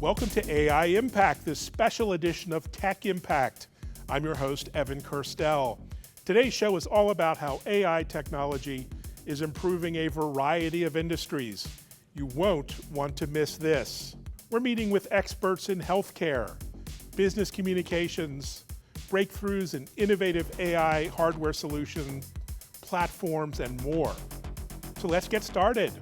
Welcome to AI Impact, this special edition of Tech Impact. I'm your host, Evan Kirstel. Today's show is all about how AI technology is improving a variety of industries. You won't want to miss this. We're meeting with experts in healthcare, business communications, breakthroughs in innovative AI hardware solutions, platforms, and more. So let's get started.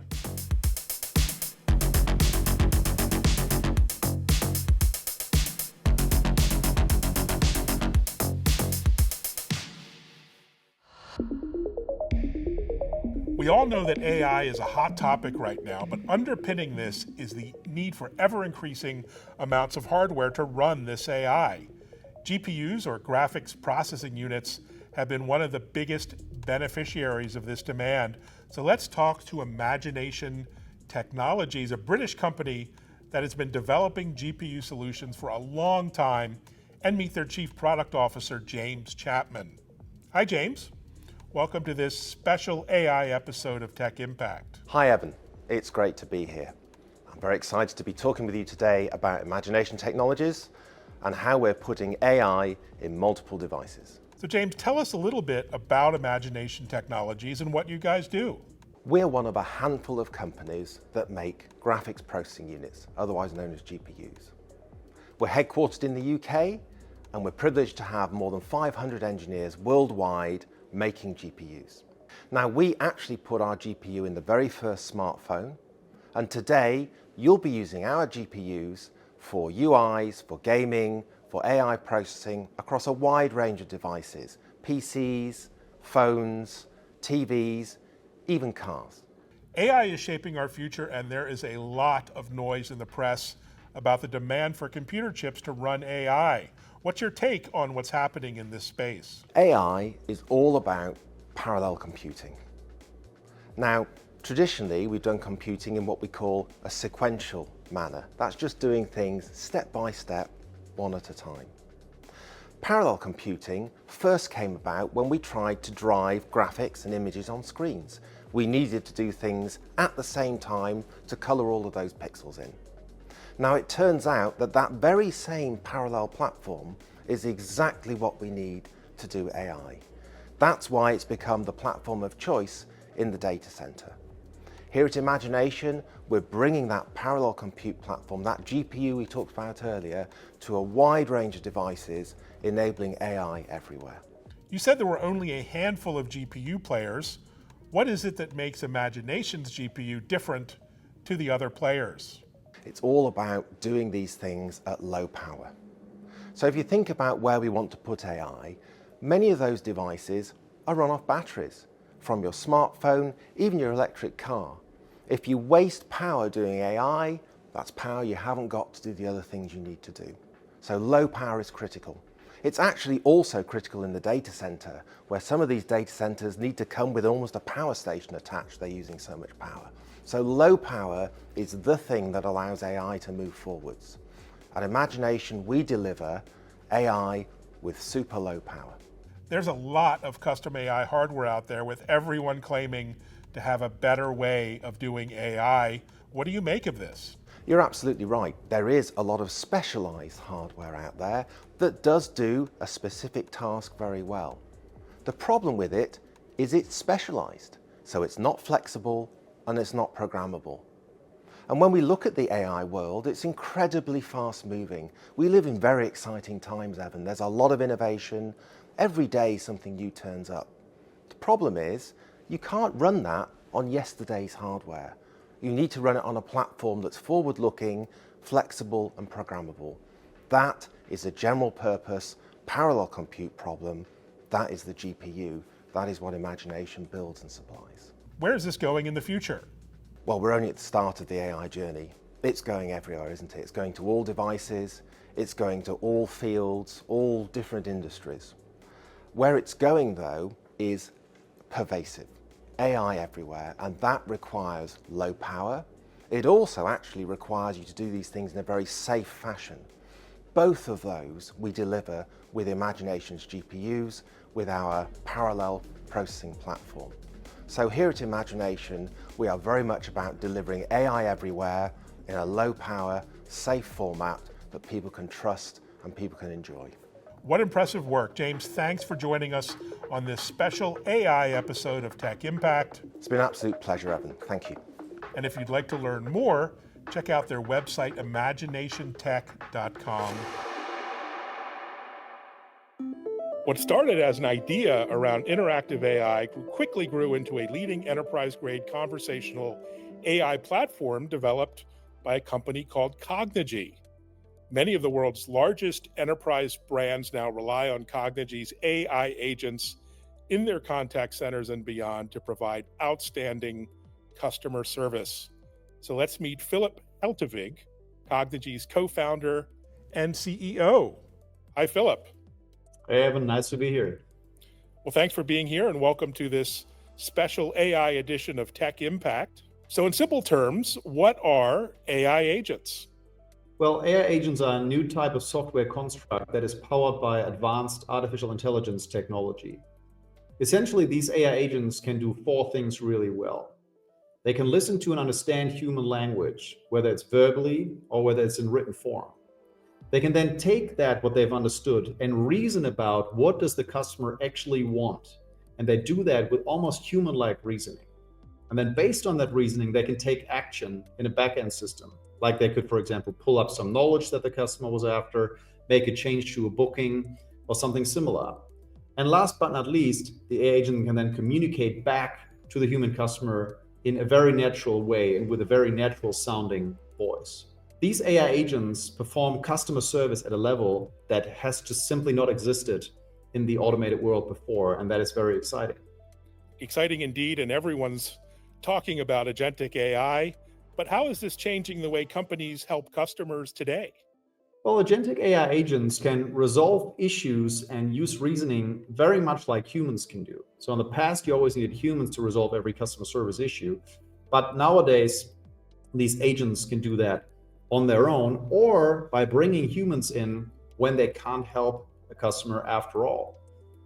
We all know that AI is a hot topic right now, but underpinning this is the need for ever-increasing amounts of hardware to run this AI. GPUs, or graphics processing units, have been one of the biggest beneficiaries of this demand. So let's talk to Imagination Technologies, a British company that has been developing GPU solutions for a long time, and meet their Chief Product Officer, James Chapman. Hi, James. Welcome to this special AI episode of Tech Impact. Hi, Evan. It's great to be here. I'm very excited to be talking with you today about Imagination Technologies and how we're putting AI in multiple devices. So James, tell us a little bit about Imagination Technologies and what you guys do. We're one of a handful of companies that make graphics processing units, otherwise known as GPUs. We're headquartered in the UK, and we're privileged to have more than 500 engineers worldwide making GPUs. Now, we actually put our GPU in the very first smartphone, and today you'll be using our GPUs for UIs, for gaming, for AI processing across a wide range of devices, PCs, phones, TVs, even cars. AI is shaping our future, and there is a lot of noise in the press about the demand for computer chips to run AI. What's your take on what's happening in this space? AI is all about parallel computing. Now, traditionally, we've done computing in what we call a sequential manner. That's just doing things step by step, one at a time. Parallel computing first came about when we tried to drive graphics and images on screens. We needed to do things at the same time to color all of those pixels in. Now, it turns out that that very same parallel platform is exactly what we need to do AI. That's why it's become the platform of choice in the data center. Here at Imagination, we're bringing that parallel compute platform, that GPU we talked about earlier, to a wide range of devices, enabling AI everywhere. You said there were only a handful of GPU players. What is it that makes Imagination's GPU different to the other players? It's all about doing these things at low power. So if you think about where we want to put AI, many of those devices are run off batteries, from your smartphone, even your electric car. If you waste power doing AI, that's power you haven't got to do the other things you need to do. So low power is critical. It's actually also critical in the data center, where some of these data centers need to come with almost a power station attached. They're using so much power. So low power is the thing that allows AI to move forwards. At Imagination, we deliver AI with super low power. There's a lot of custom AI hardware out there, with everyone claiming to have a better way of doing AI. What do you make of this? You're absolutely right. There is a lot of specialized hardware out there that does do a specific task very well. The problem with it is it's specialized, so it's not flexible and it's not programmable. And when we look at the AI world, it's incredibly fast moving. We live in very exciting times, Evan. There's a lot of innovation. Every day something new turns up. The problem is you can't run that on yesterday's hardware. You need to run it on a platform that's forward-looking, flexible, and programmable. That is a general purpose parallel compute problem. That is the GPU. That is what Imagination builds and supplies. Where is this going in the future? Well, we're only at the start of the AI journey. It's going everywhere, isn't it? It's going to all devices. It's going to all fields, all different industries. Where it's going, though, is pervasive. AI everywhere, and that requires low power. It also actually requires you to do these things in a very safe fashion. Both of those we deliver with Imagination's GPUs, with our parallel processing platform. So here at Imagination, we are very much about delivering AI everywhere, in a low power, safe format that people can trust and people can enjoy. What impressive work. James, thanks for joining us on this special AI episode of Tech Impact. It's been an absolute pleasure, Evan. Thank you. And if you'd like to learn more, check out their website, imaginationtech.com. What started as an idea around interactive AI quickly grew into a leading enterprise-grade conversational AI platform developed by a company called Cognigy. Many of the world's largest enterprise brands now rely on Cognigy's AI agents in their contact centers and beyond to provide outstanding customer service. So let's meet Philip Heltewig, Cognigy's co-founder and CEO. Hi, Philip. Hey, Evan, nice to be here. Well, thanks for being here and welcome to this special AI edition of Tech Impact. So in simple terms, what are AI agents? Well, AI agents are a new type of software construct that is powered by advanced artificial intelligence technology. Essentially, these AI agents can do four things really well. They can listen to and understand human language, whether it's verbally or whether it's in written form. They can then take that, what they've understood, and reason about what does the customer actually want. And they do that with almost human-like reasoning. And then based on that reasoning, they can take action in a back-end system. Like they could, for example, pull up some knowledge that the customer was after, make a change to a booking or something similar. And last but not least, the AI agent can then communicate back to the human customer in a very natural way and with a very natural sounding voice. These AI agents perform customer service at a level that has just simply not existed in the automated world before, and that is very exciting. Exciting indeed, and everyone's talking about agentic AI, but how is this changing the way companies help customers today? Well, agentic AI agents can resolve issues and use reasoning very much like humans can do. So in the past, you always needed humans to resolve every customer service issue, but nowadays, these agents can do that on their own or by bringing humans in when they can't help a customer after all.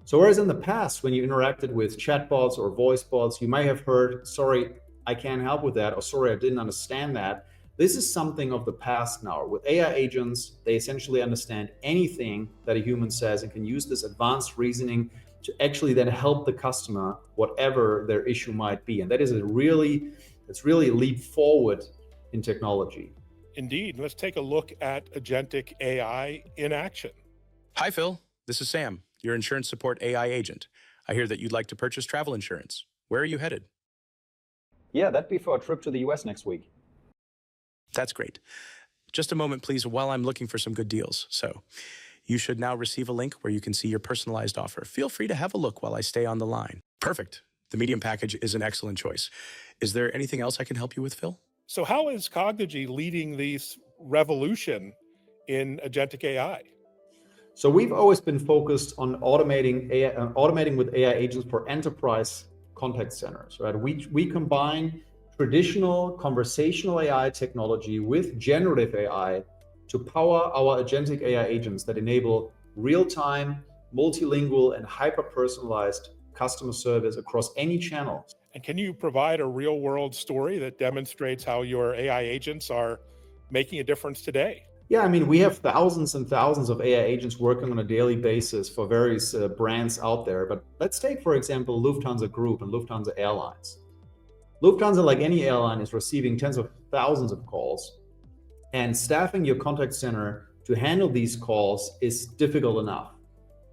So whereas in the past, when you interacted with chatbots or voice bots, you may have heard, sorry, I can't help with that, or sorry, I didn't understand that. This is something of the past now. With AI agents, they essentially understand anything that a human says and can use this advanced reasoning to actually then help the customer, whatever their issue might be. And that is it's really a leap forward in technology. Indeed. Let's take a look at agentic AI in action. Hi, Phil. This is Sam, your insurance support AI agent. I hear that you'd like to purchase travel insurance. Where are you headed? Yeah, that'd be for a trip to the US next week. That's great. Just a moment, please, while I'm looking for some good deals. So, you should now receive a link where you can see your personalized offer. Feel free to have a look while I stay on the line. Perfect. The medium package is an excellent choice. Is there anything else I can help you with, Phil? So how is Cognigy leading this revolution in agentic AI? So we've always been focused on automating with AI agents for enterprise contact centers, right? We combine traditional conversational AI technology with generative AI to power our agentic AI agents that enable real-time, multilingual, and hyper-personalized customer service across any channel. And can you provide a real-world story that demonstrates how your AI agents are making a difference today? Yeah, I mean, we have thousands and thousands of AI agents working on a daily basis for various brands out there. But let's take, for example, Lufthansa Group and Lufthansa Airlines. Lufthansa, like any airline, is receiving tens of thousands of calls, and staffing your contact center to handle these calls is difficult enough.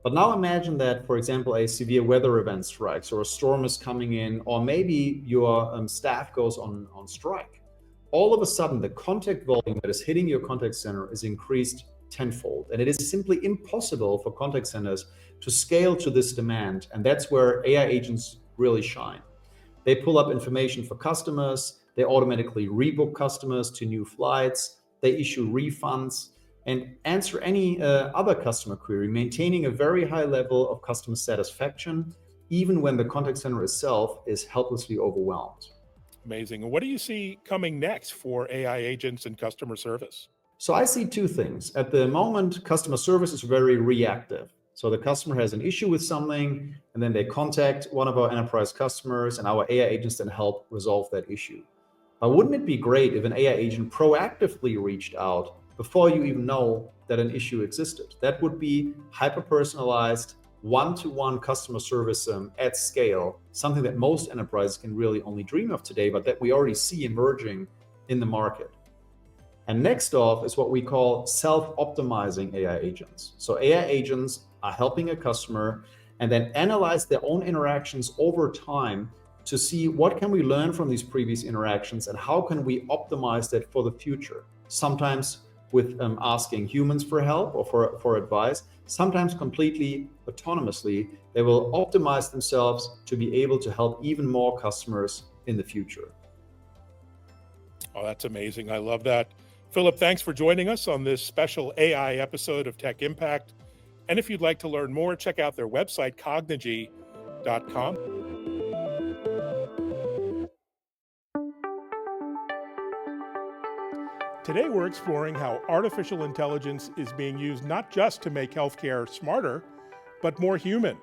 But now imagine that, for example, a severe weather event strikes or a storm is coming in, or maybe your staff goes on strike. All of a sudden, the contact volume that is hitting your contact center is increased tenfold. And it is simply impossible for contact centers to scale to this demand. And that's where AI agents really shine. They pull up information for customers, they automatically rebook customers to new flights, they issue refunds, and answer any other customer query, maintaining a very high level of customer satisfaction, even when the contact center itself is helplessly overwhelmed. Amazing. And what do you see coming next for AI agents and customer service? So I see two things. At the moment, customer service is very reactive. So the customer has an issue with something, and then they contact one of our enterprise customers, and our AI agents then help resolve that issue. But wouldn't it be great if an AI agent proactively reached out before you even know that an issue existed? That would be hyper-personalized, one-to-one customer service at scale, something that most enterprises can really only dream of today, but that we already see emerging in the market. And next off is what we call self-optimizing AI agents. So AI agents are helping a customer and then analyze their own interactions over time to see what can we learn from these previous interactions and how can we optimize that for the future. Sometimes with asking humans for help or for advice, sometimes completely autonomously, they will optimize themselves to be able to help even more customers in the future. Oh, that's amazing. I love that. Philip, thanks for joining us on this special AI episode of Tech Impact. And if you'd like to learn more, check out their website, Cognigy.com. Today, we're exploring how artificial intelligence is being used not just to make healthcare smarter, but more human.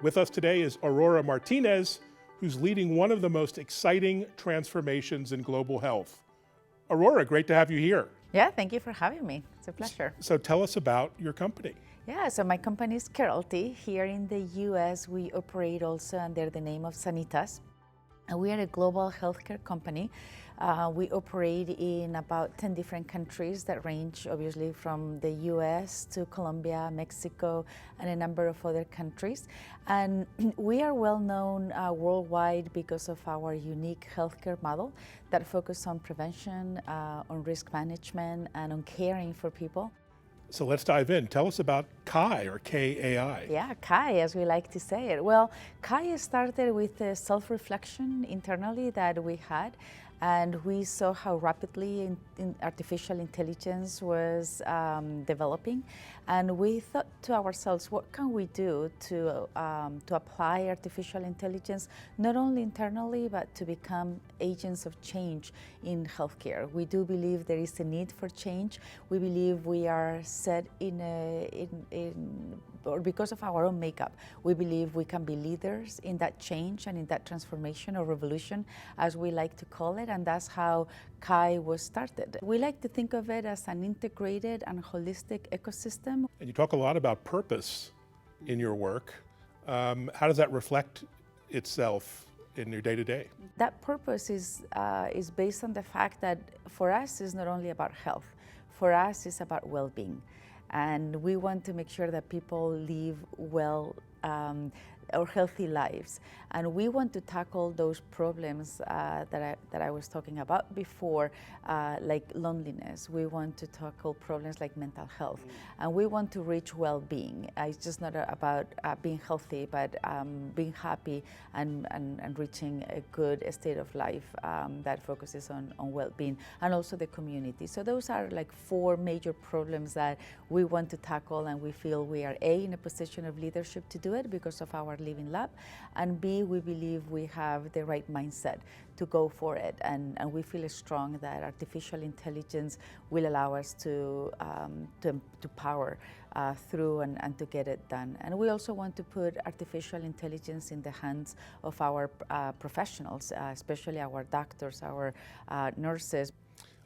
With us today is Aurora Martinez, who's leading one of the most exciting transformations in global health. Aurora, great to have you here. Yeah, thank you for having me. It's a pleasure. So tell us about your company. Yeah, so my company is Keralty. Here in the US, we operate also under the name of Sanitas. And we are a global healthcare company. We operate in about 10 different countries that range obviously from the US to Colombia, Mexico, and a number of other countries. And we are well known worldwide because of our unique healthcare model that focuses on prevention, on risk management, and on caring for people. So let's dive in. Tell us about Kai, or KAI. Yeah, Kai, as we like to say it. Well, Kai started with a self-reflection internally that we had, and we saw how rapidly artificial intelligence was developing. And we thought to ourselves, what can we do to apply artificial intelligence, not only internally, but to become agents of change in healthcare? We do believe there is a need for change. We believe we are set or because of our own makeup, we believe we can be leaders in that change and in that transformation or revolution, as we like to call it, and that's how Kai was started. We like to think of it as an integrated and holistic ecosystem. And you talk a lot about purpose in your work. How does that reflect itself in your day-to-day? That purpose is based on the fact that for us it's not only about health, for us it's about well-being. And we want to make sure that people live well or healthy lives. And we want to tackle those problems that I was talking about before, like loneliness. We want to tackle problems like mental health. And we want to reach well-being. It's just not about being healthy, but being happy and reaching a good state of life that focuses on well-being, and also the community. So those are like 4 major problems that we want to tackle, and we feel we are A, in a position of leadership to do it because of our Living Lab, and B, we believe we have the right mindset to go for it, and we feel strong that artificial intelligence will allow us to power through and to get it done. And we also want to put artificial intelligence in the hands of our professionals, especially our doctors, our nurses.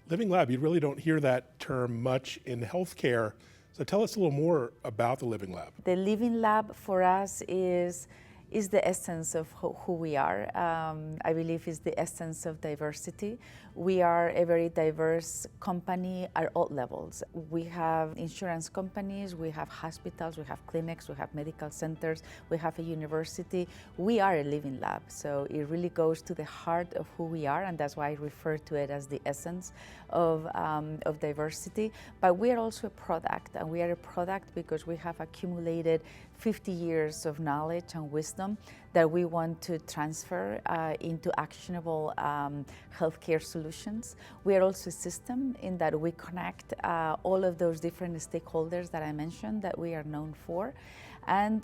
Living Lab, you really don't hear that term much in healthcare. So tell us a little more about the Living Lab. The Living Lab for us is the essence of who we are. I believe is the essence of diversity. We are a very diverse company at all levels. We have insurance companies, we have hospitals, we have clinics, we have medical centers, we have a university. We are a Living Lab, so it really goes to the heart of who we are, and that's why I refer to it as the essence of diversity. But we are also a product, and we are a product because we have accumulated 50 years of knowledge and wisdom that we want to transfer into actionable healthcare solutions. We are also a system in that we connect all of those different stakeholders that I mentioned that we are known for. And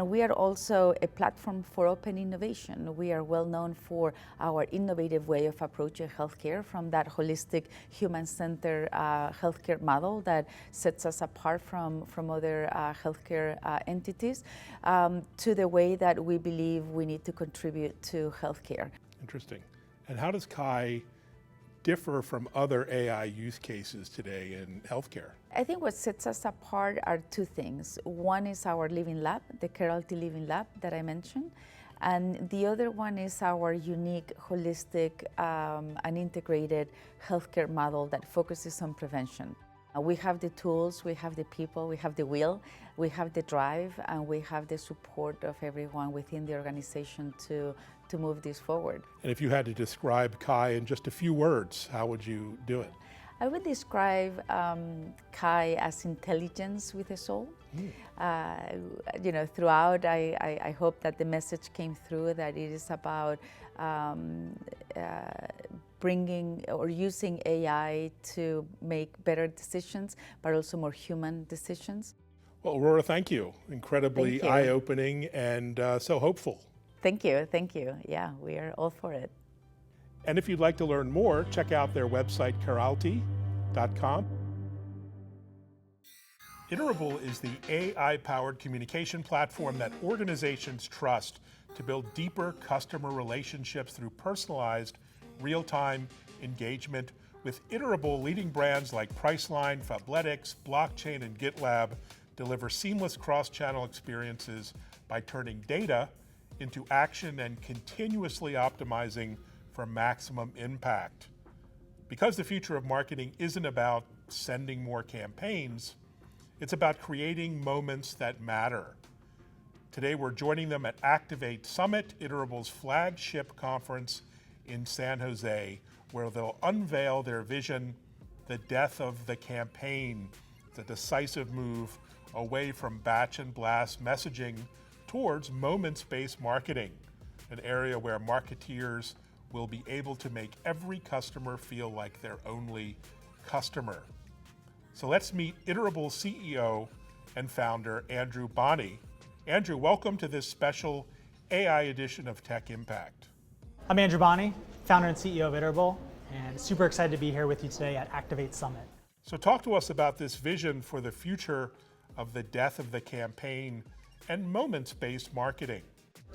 we are also a platform for open innovation. We are well known for our innovative way of approaching healthcare, from that holistic, human-centered healthcare model that sets us apart from other healthcare entities, to the way that we believe we need to contribute to healthcare. Interesting. And how does Kai differ from other AI use cases today in healthcare? I think what sets us apart are two things. One is our living lab, the Keralty Living Lab that I mentioned, and the other one is our unique, holistic, and integrated healthcare model that focuses on prevention. We have the tools, we have the people, we have the will, we have the drive, and we have the support of everyone within the organization to move this forward. And if you had to describe Kai in just a few words, how would you do it? I would describe Kai as intelligence with a soul. Throughout, I hope that the message came through that it is about bringing or using AI to make better decisions, but also more human decisions. Well, Aurora, thank you. Incredibly eye-opening and so hopeful. Thank you. Yeah, we are all for it. And if you'd like to learn more, check out their website, Keralty.com. Iterable is the AI-powered communication platform that organizations trust to build deeper customer relationships through personalized, real-time engagement. With Iterable, leading brands like Priceline, Fabletics, Blockchain, and GitLab deliver seamless cross-channel experiences by turning data into action and continuously optimizing for maximum impact. Because the future of marketing isn't about sending more campaigns, it's about creating moments that matter. Today we're joining them at Activate Summit, Iterable's flagship conference in San Jose, where they'll unveil their vision, the death of the campaign, the decisive move away from batch and blast messaging towards moments-based marketing, an area where marketeers will be able to make every customer feel like their only customer. So let's meet Iterable CEO and founder, Andrew Bonney. Andrew, welcome to this special AI edition of Tech Impact. I'm Andrew Bonney, founder and CEO of Iterable, and super excited to be here with you today at Activate Summit. So talk to us about this vision for the future of the death of the campaign and moments-based marketing.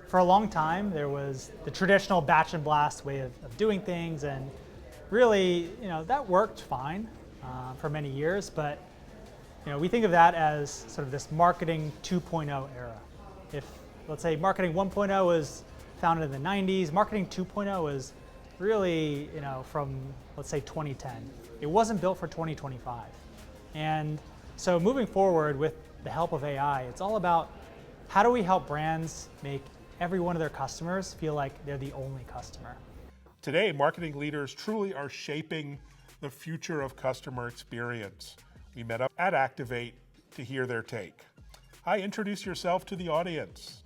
For a long time, there was the traditional batch and blast way of doing things, and really, that worked fine for many years, but we think of that as sort of this marketing 2.0 era. If, let's say, marketing 1.0 was founded in the 90s, marketing 2.0 was really, from, let's say, 2010. It wasn't built for 2025. And so moving forward with the help of AI, it's all about how do we help brands make every one of their customers feel like they're the only customer. Today, marketing leaders truly are shaping the future of customer experience. We met up at Activate to hear their take. Hi, introduce yourself to the audience.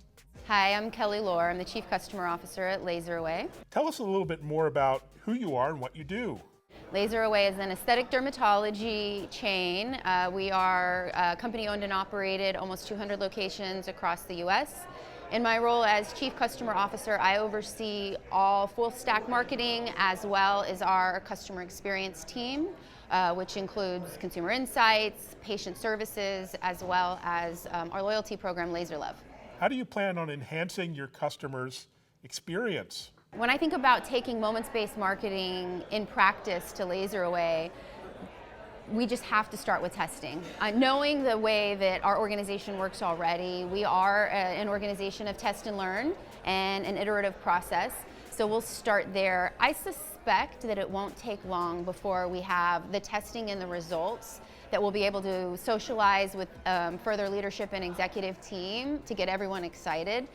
Hi, I'm Kelly Lohr. I'm the Chief Customer Officer at LaserAway. Tell us a little bit more about who you are and what you do. LaserAway is an aesthetic dermatology chain. We are company owned and operated, almost 200 locations across the US. In my role as Chief Customer Officer, I oversee all full stack marketing as well as our customer experience team, which includes consumer insights, patient services, as well as our loyalty program, LaserLove. How do you plan on enhancing your customers' experience? When I think about taking moments-based marketing in practice to LaserAway, we just have to start with testing. Knowing the way that our organization works already, we are an organization of test and learn and an iterative process, so we'll start there. I suspect that it won't take long before we have the testing and the results that we'll be able to socialize with further leadership and executive team to get everyone excited.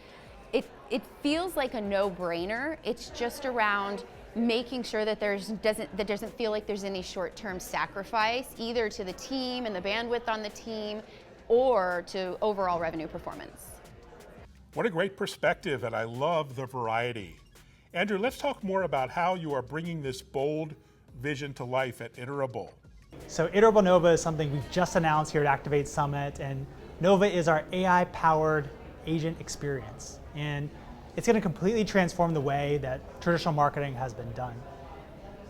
It feels like a no-brainer. It's just around making sure that doesn't feel like there's any short-term sacrifice, either to the team and the bandwidth on the team, or to overall revenue performance. What a great perspective, and I love the variety. Andrew, let's talk more about how you are bringing this bold vision to life at Iterable. So Iterable Nova is something we've just announced here at Activate Summit, and Nova is our AI-powered agent experience. And it's going to completely transform the way that traditional marketing has been done.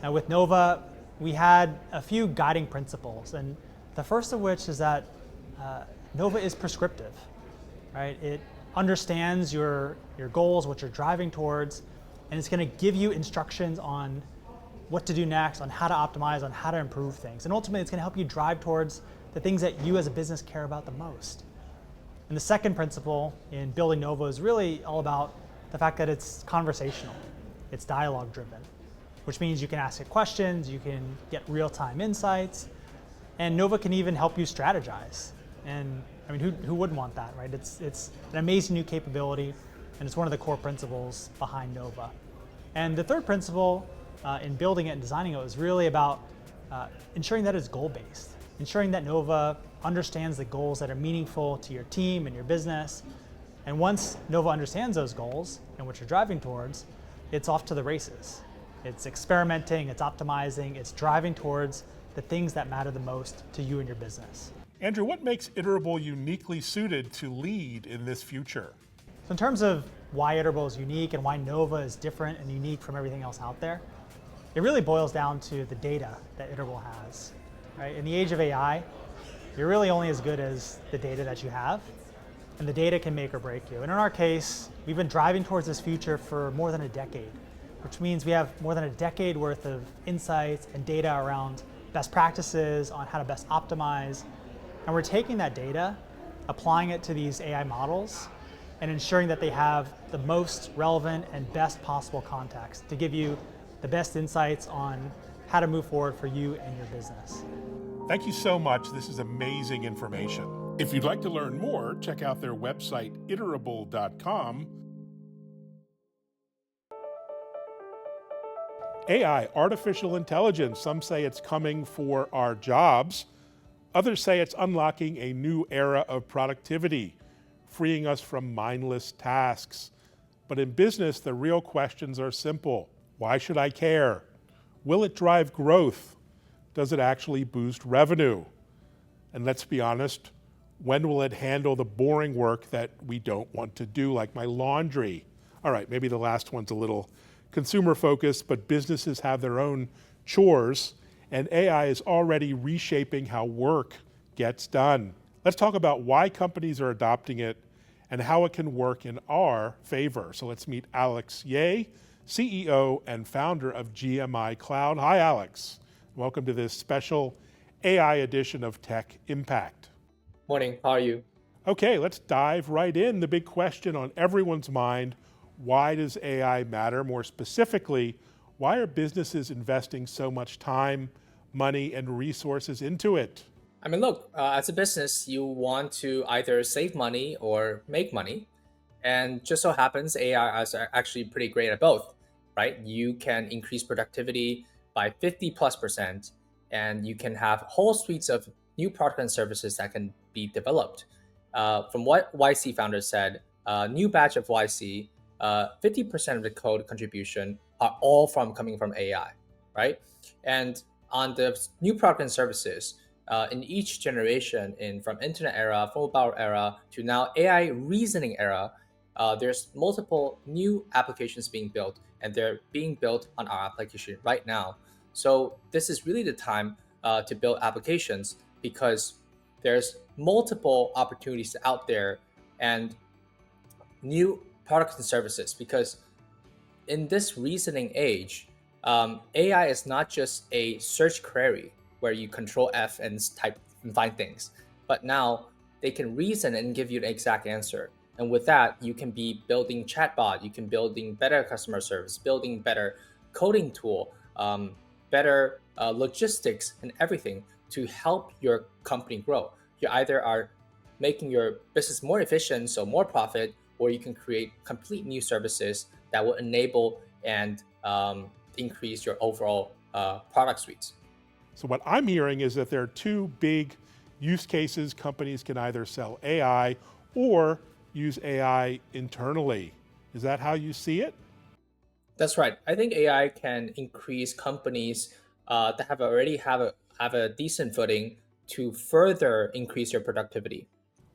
Now with Nova, we had a few guiding principles, and the first of which is that Nova is prescriptive, right? It understands your goals, what you're driving towards, and it's going to give you instructions on what to do next, on how to optimize, on how to improve things. And ultimately, it's going to help you drive towards the things that you as a business care about the most. And the second principle in building Nova is really all about the fact that it's conversational, it's dialogue driven, which means you can ask it questions, you can get real-time insights, and Nova can even help you strategize. And I mean, who wouldn't want that, right? It's an amazing new capability, and it's one of the core principles behind Nova. And the third principle in building it and designing it was really about ensuring that it's goal-based, ensuring that Nova understands the goals that are meaningful to your team and your business. And once Nova understands those goals and what you're driving towards, it's off to the races. It's experimenting, it's optimizing, it's driving towards the things that matter the most to you and your business. Andrew, what makes Iterable uniquely suited to lead in this future? So in terms of why Iterable is unique and why Nova is different and unique from everything else out there, it really boils down to the data that Iterable has. Right? In the age of AI, you're really only as good as the data that you have, and the data can make or break you. And in our case, we've been driving towards this future for more than a decade, which means we have more than a decade worth of insights and data around best practices on how to best optimize. And we're taking that data, applying it to these AI models, and ensuring that they have the most relevant and best possible context to give you the best insights on how to move forward for you and your business. Thank you so much. This is amazing information. If you'd like to learn more, check out their website, iterable.com. AI, artificial intelligence, some say it's coming for our jobs. Others say it's unlocking a new era of productivity, freeing us from mindless tasks. But in business, the real questions are simple. Why should I care? Will it drive growth? Does it actually boost revenue? And let's be honest, when will it handle the boring work that we don't want to do, like my laundry? All right, maybe the last one's a little consumer focused, but businesses have their own chores, and AI is already reshaping how work gets done. Let's talk about why companies are adopting it and how it can work in our favor. So let's meet Alex Ye, CEO and founder of GMI Cloud. Hi, Alex. Welcome to this special AI edition of Tech Impact. Morning, how are you? Okay, let's dive right in. The big question on everyone's mind, why does AI matter? More specifically, why are businesses investing so much time, money, and resources into it? I mean, look, as a business, you want to either save money or make money. And just so happens AI is actually pretty great at both, right? You can increase productivity by 50+%, and you can have whole suites of new products and services that can be developed. From what YC founders said, new batch of YC, 50% of the code contribution are all coming from AI, right? And on the new product and services, in each generation, from internet era, mobile era, to now AI reasoning era, there's multiple new applications being built, and they're being built on our application right now. So this is really the time to build applications, because there's multiple opportunities out there and new products and services. Because in this reasoning age, AI is not just a search query where you control F and type and find things, but now they can reason and give you the exact answer. And with that, you can be building chatbot, you can building better customer service, building better coding tool, better logistics and everything to help your company grow. You either are making your business more efficient, so more profit, or you can create complete new services that will enable and increase your overall product suites. So what I'm hearing is that there are two big use cases. Companies can either sell AI or use AI internally. Is that how you see it? That's right. I think AI can increase companies that already have a decent footing to further increase your productivity.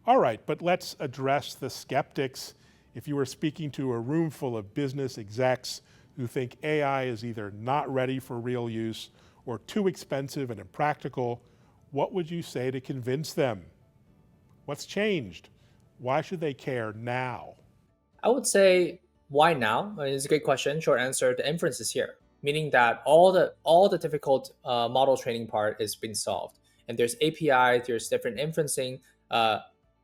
All right, but let's address the skeptics. If you were speaking to a room full of business execs who think AI is either not ready for real use or too expensive and impractical, what would you say to convince them? What's changed? Why should they care now? I would say Why now? I mean, it's a great question. Short answer: the inference is here, meaning that all the difficult model training part is being solved, and there's API, there's different inferencing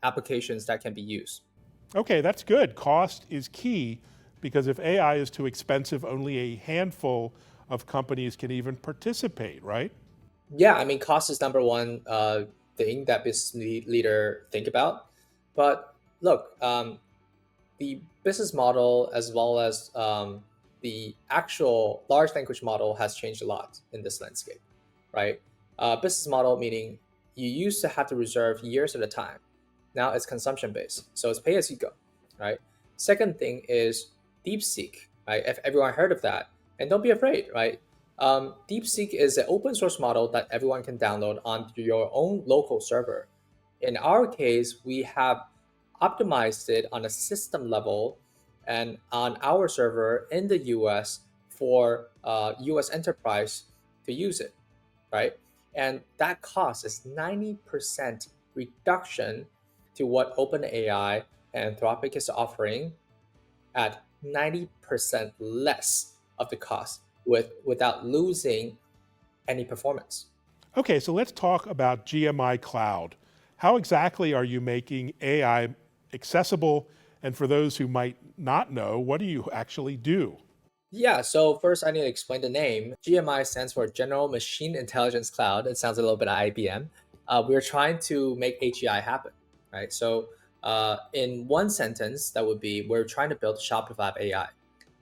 applications that can be used. Okay, that's good. Cost is key because if AI is too expensive, only a handful of companies can even participate, right? Yeah, I mean, cost is number one thing that business leader think about. But look, the business model as well as the actual large language model has changed a lot in this landscape, right? Business model meaning you used to have to reserve years at a time. Now it's consumption based, so it's pay as you go, right? Second thing is DeepSeek, right? If everyone heard of that, and don't be afraid, right? DeepSeek is an open source model that everyone can download onto your own local server. In our case, we have optimized it on a system level and on our server in the US for US enterprise to use it, right? And that cost is 90% reduction to what OpenAI and Anthropic is offering at 90% less of the cost without losing any performance. Okay, so let's talk about GMI Cloud. How exactly are you making AI accessible? And for those who might not know, what do you actually do? Yeah, so first I need to explain the name. GMI stands for General Machine Intelligence Cloud. It sounds a little bit like IBM. We're trying to make AGI happen, right? So in one sentence, that would be we're trying to build Shopify AI.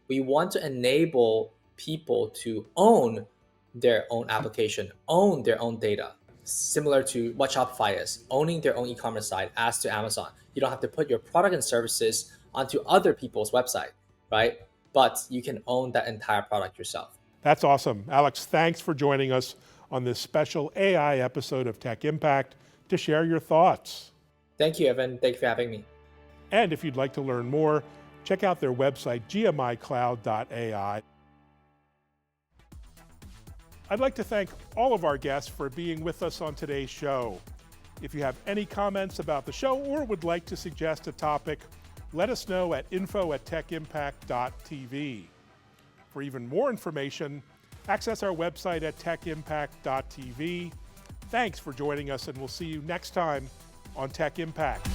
We want to enable people to own their own application, own their own data, similar to what Shopify is, owning their own e-commerce site as to Amazon. You don't have to put your product and services onto other people's website, right? But you can own that entire product yourself. That's awesome. Alex, thanks for joining us on this special AI episode of Tech Impact to share your thoughts. Thank you, Evan. Thank you for having me. And if you'd like to learn more, check out their website, gmicloud.ai. I'd like to thank all of our guests for being with us on today's show. If you have any comments about the show or would like to suggest a topic, let us know at info@techimpact.tv. For even more information, access our website at techimpact.tv. Thanks for joining us, and we'll see you next time on Tech Impact.